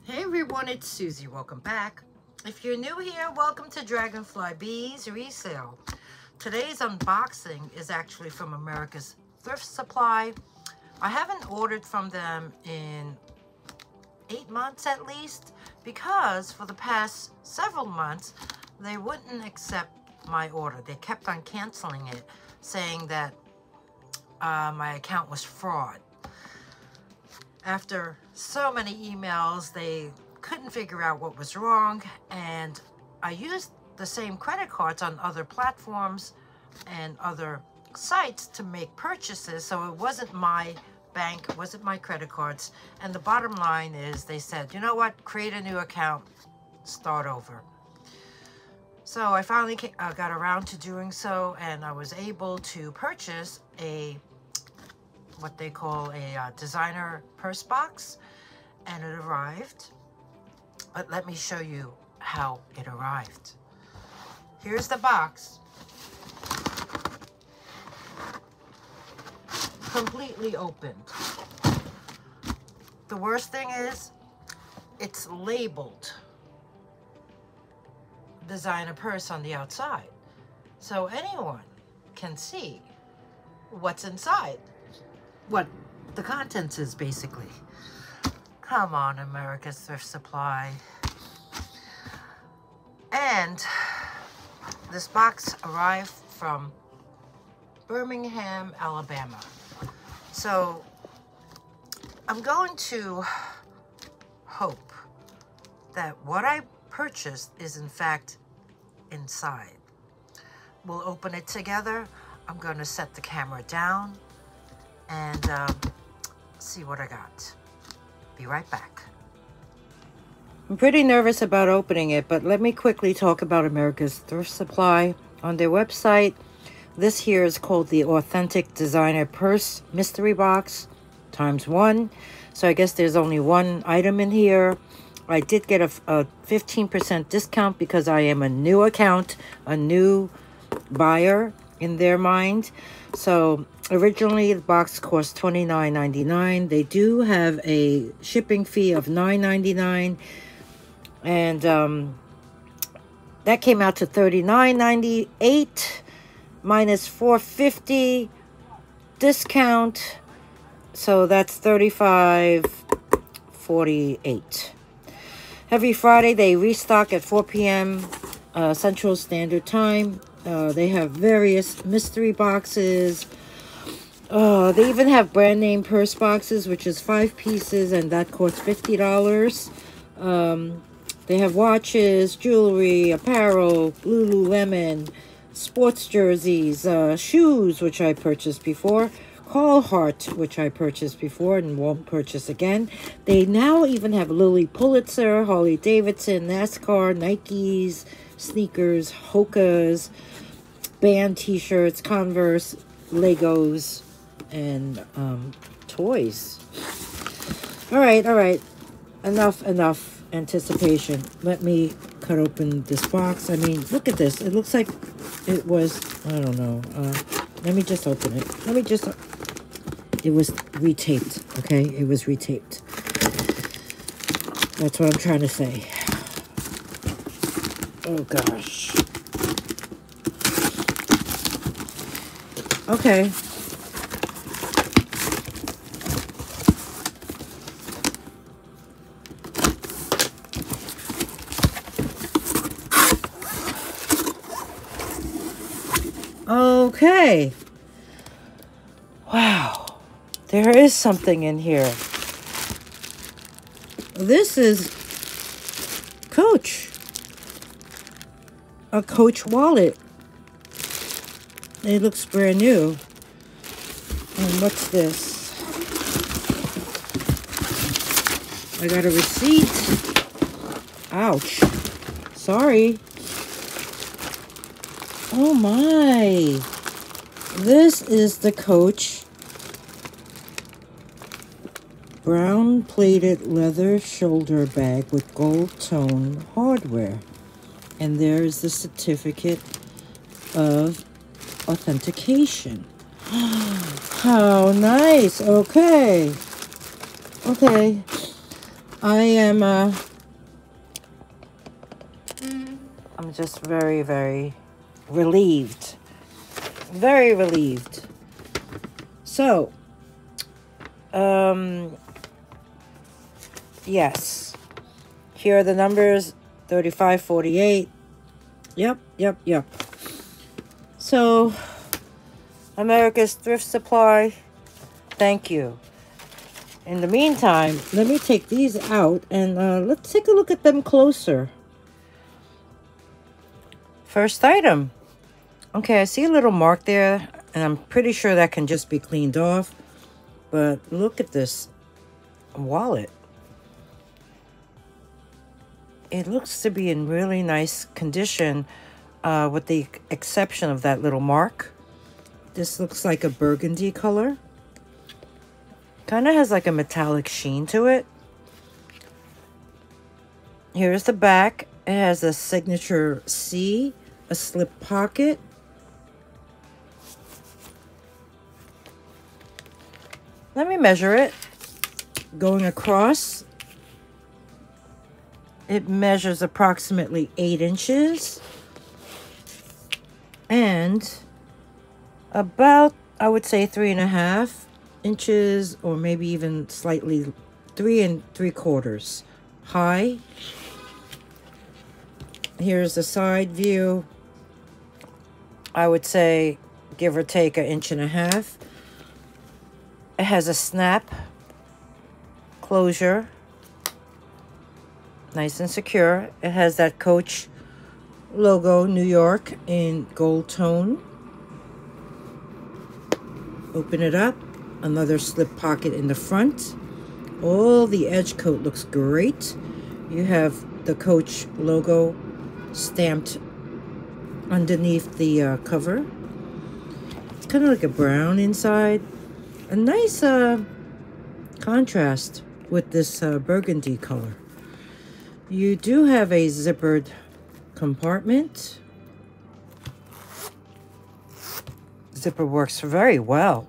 Hey everyone, it's Susie. Welcome back. If you're new here, welcome to Dragonfly Beez Resale. Today's unboxing is actually from America's Thrift Supply. I haven't ordered from them in 8 months at least, because for the past several months, they wouldn't accept my order. They kept on canceling it, saying that my account was fraud. After so many emails, they couldn't figure out what was wrong, and I used the same credit cards on other platforms and other sites to make purchases, so it wasn't my bank, it wasn't my credit cards. And the bottom line is, they said, you know what, create a new account, start over. So I finally got around to doing so, and I was able to purchase what they call a designer purse box, and it arrived. But let me show you how it arrived. Here's the box, completely opened. The worst thing is, it's labeled designer purse on the outside, so anyone can see what's inside, what the contents is, basically. Come on, America's Thrift Supply. And this box arrived from Birmingham, Alabama. So I'm going to hope that what I purchased is in fact inside. We'll open it together. I'm going to set the camera down and see what I got. Be right back. I'm pretty nervous about opening it, but let me quickly talk about America's Thrift Supply. On their website, this here is called the Authentic Designer Purse Mystery Box ×1. So I guess there's only one item in here. I did get a 15% discount because I am a new account, a new buyer in their mind. So originally the box cost $29.99. They do have a shipping fee of $9.99, and that came out to $39.98 minus $4.50 discount, so that's $35.48. Every Friday they restock at 4 p.m. Central Standard Time. They have various mystery boxes. They even have brand name purse boxes, which is 5 pieces, and that costs $50. They have watches, jewelry, apparel, Lululemon, sports jerseys, shoes, which I purchased before, Carhartt, which I purchased before and won't purchase again. They now even have Lilly Pulitzer, Harley Davidson, NASCAR, Nikes, sneakers, Hokas, band t-shirts, Converse, Legos, and toys. All right. Enough anticipation. Let me cut open this box. I mean, look at this. It looks like it was, I don't know. Let me just open it. It was retaped, okay? It was retaped. That's what I'm trying to say. Oh, gosh. Okay. Okay. Wow. There is something in here. This is Coach. A Coach wallet. It looks brand new. And what's this? I got a receipt. Ouch. Sorry. Oh my. This is the Coach brown plated leather shoulder bag with gold tone hardware. And there's the certificate of authentication. How nice. Okay. I am, I'm just very, very relieved. Very relieved. So, yes. Here are the numbers, 3548. Yep. So, America's Thrift Supply, thank you. In the meantime, let me take these out and let's take a look at them closer. First item. Okay, I see a little mark there, and I'm pretty sure that can just be cleaned off. But look at this wallet. It looks to be in really nice condition, with the exception of that little mark. This looks like a burgundy color. Kind of has like a metallic sheen to it. Here's the back. It has a signature C, a slip pocket. Let me measure it. Going across, it measures approximately 8 inches. And about, I would say, 3.5 inches, or maybe even slightly 3 3/4 high. Here's the side view. I would say, give or take 1.5 inches. It has a snap closure, nice and secure. It has that Coach logo, New York, in gold tone. Open it up, another slip pocket in the front. All the edge coat looks great. You have the Coach logo stamped underneath the cover. It's kind of like a brown inside. A nice contrast with this burgundy color. You do have a zippered compartment. Zipper works very well.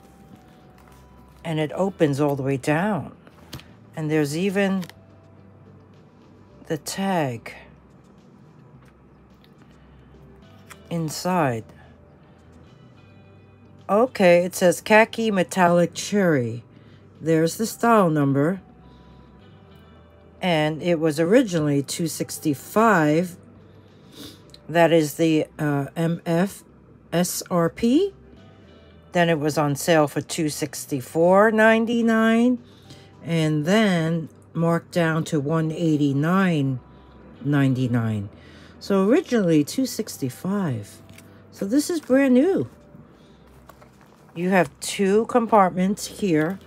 And it opens all the way down. And there's even the tag inside. Okay, it says khaki metallic cherry. There's the style number. And it was originally $265. That is the MF SRP. Then it was on sale for $264.99. And then marked down to $189.99. So originally $265. So this is brand new. You have 2 compartments here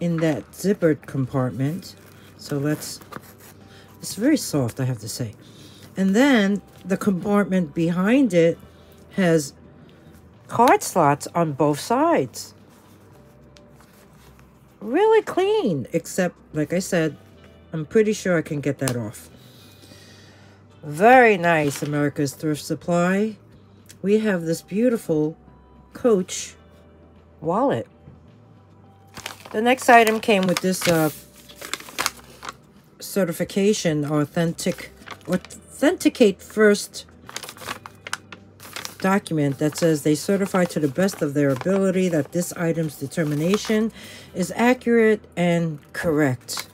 in that zippered compartment. So it's very soft, I have to say. And then the compartment behind it has card slots on both sides. Really clean, except, like I said, I'm pretty sure I can get that off. Very nice, America's Thrift Supply. We have this beautiful Coach wallet. The next item came with this certification, authenticate first document that says they certify to the best of their ability that this item's determination is accurate and correct.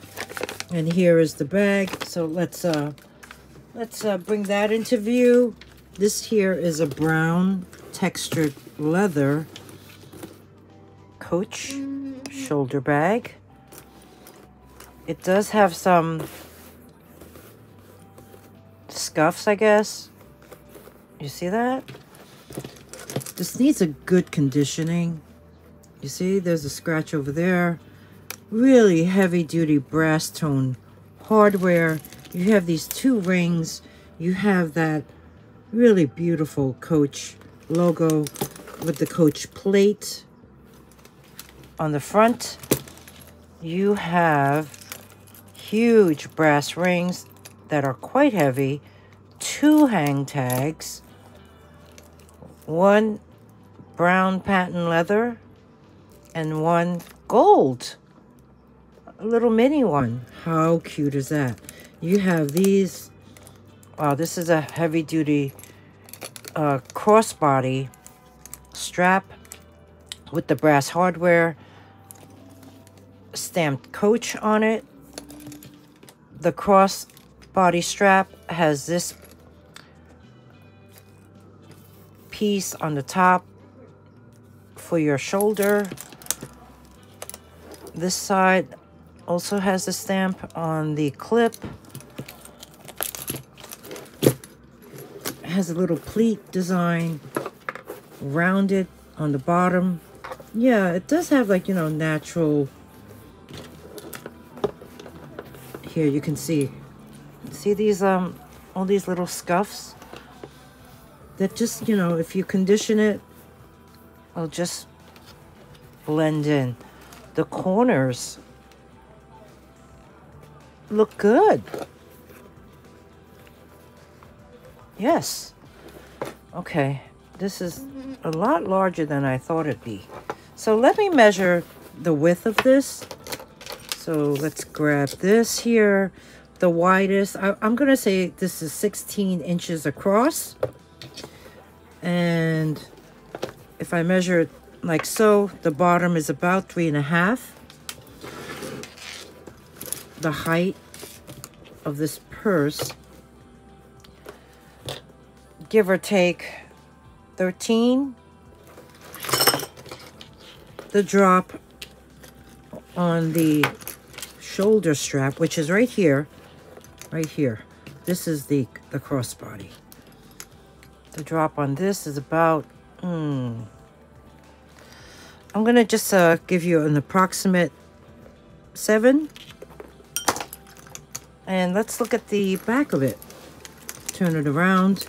And here is the bag. So let's bring that into view. This here is a brown textured leather Coach shoulder bag. It does have some scuffs, I guess. You see that? This needs a good conditioning. You see, there's a scratch over there. Really heavy-duty brass tone hardware. You have these 2 rings. You have that really beautiful Coach logo with the Coach plate. On the front, you have huge brass rings that are quite heavy, 2 hang tags, 1 brown patent leather, and 1 gold a little mini one. How cute is that? You have these. Wow, this is a heavy duty crossbody strap with the brass hardware, stamped Coach on it. The crossbody strap has this piece on the top for your shoulder. This side also has the stamp on the clip. It has a little pleat design, rounded on the bottom. Yeah, it does have, like, you know, natural. Here you can see these all these little scuffs that just, you know, if you condition it, it'll just blend in. The corners look good. Yes. Okay, this is a lot larger than I thought it'd be. So let me measure the width of this. So let's grab this here. The widest, I'm gonna say this is 16 inches across. And if I measure it like so, the bottom is about 3.5. The height of this purse, give or take 13. The drop on the shoulder strap, which is right here, this is the crossbody. The drop on this is about I'm gonna just give you an approximate 7. And let's look at the back of it. Turn it around.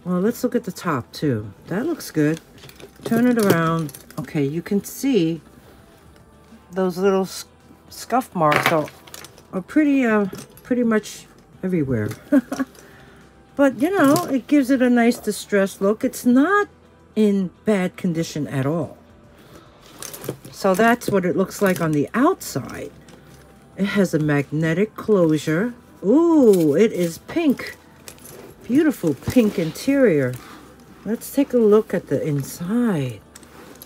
Well, let's look at the top too. That looks good. Turn it around. Okay, you can see those little scuff marks are pretty much everywhere. But, you know, it gives it a nice distressed look. It's not in bad condition at all. So that's what it looks like on the outside. It has a magnetic closure. Ooh, it is pink. Beautiful pink interior. Let's take a look at the inside.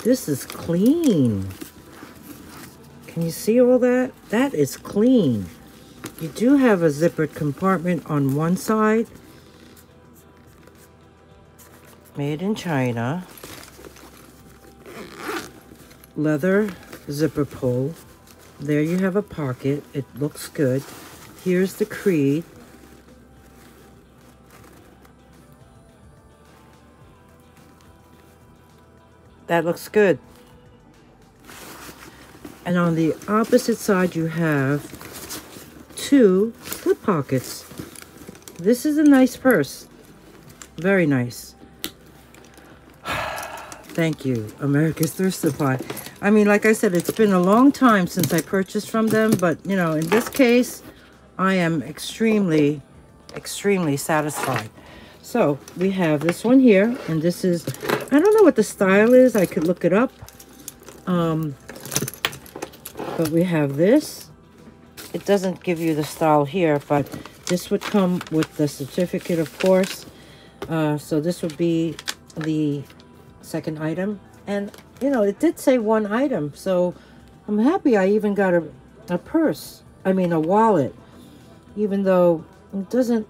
This is clean. Can you see all that? That is clean. You do have a zippered compartment on one side. Made in China. Leather zipper pull. There you have a pocket. It looks good. Here's the creed. That looks good. And on the opposite side, you have 2 slip pockets. This is a nice purse. Very nice. Thank you, America's Thrift Supply. I mean, like I said, it's been a long time since I purchased from them, but, you know, in this case, I am extremely, extremely satisfied. So we have this one here, and this is, I don't know what the style is. I could look it up. But we have this. It doesn't give you the style here, but this would come with the certificate, of course. So this would be the second item. And, you know, it did say 1 item. So I'm happy I even got a purse. I mean, a wallet. Even though it doesn't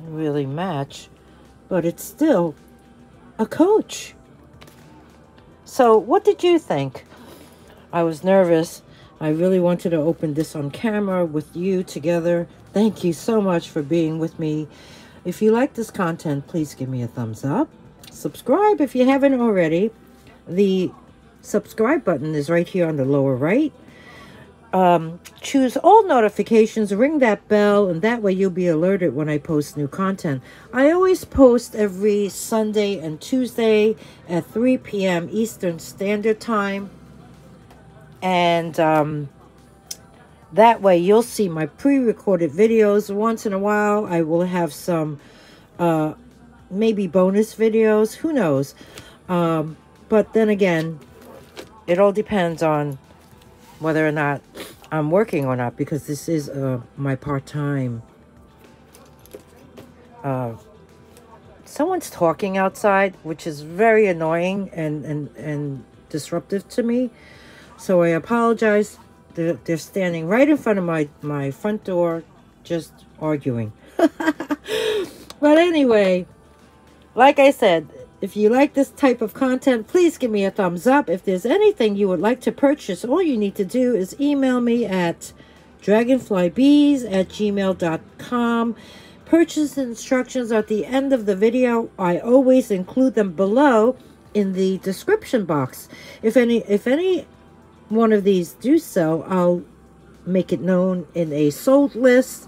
really match. But it's still a Coach. So what did you think? I was nervous. I really wanted to open this on camera with you together. Thank you so much for being with me. If you like this content, please give me a thumbs up. Subscribe if you haven't already. The subscribe button is right here on the lower right. Choose all notifications, ring that bell, and that way you'll be alerted when I post new content. I always post every Sunday and Tuesday at 3 p.m. Eastern Standard Time. And that way you'll see my pre-recorded videos. Once in a while, I will have some maybe bonus videos. Who knows? But then again, it all depends on whether or not I'm working on that because this is my part-time. Someone's talking outside, which is very annoying and disruptive to me. So I apologize. They're standing right in front of my front door, just arguing. But anyway, like I said, if you like this type of content, please give me a thumbs up. If there's anything you would like to purchase, all you need to do is email me at dragonflybeez@gmail.com. Purchase instructions are at the end of the video. I always include them below in the description box. If any one of these do sell, I'll make it known in a sold list,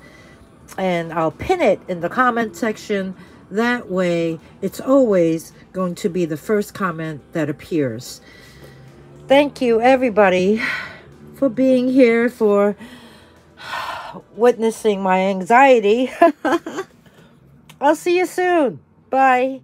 and I'll pin it in the comment section. That way, it's always going to be the first comment that appears. Thank you, everybody, for being here, for witnessing my anxiety. I'll see you soon. Bye.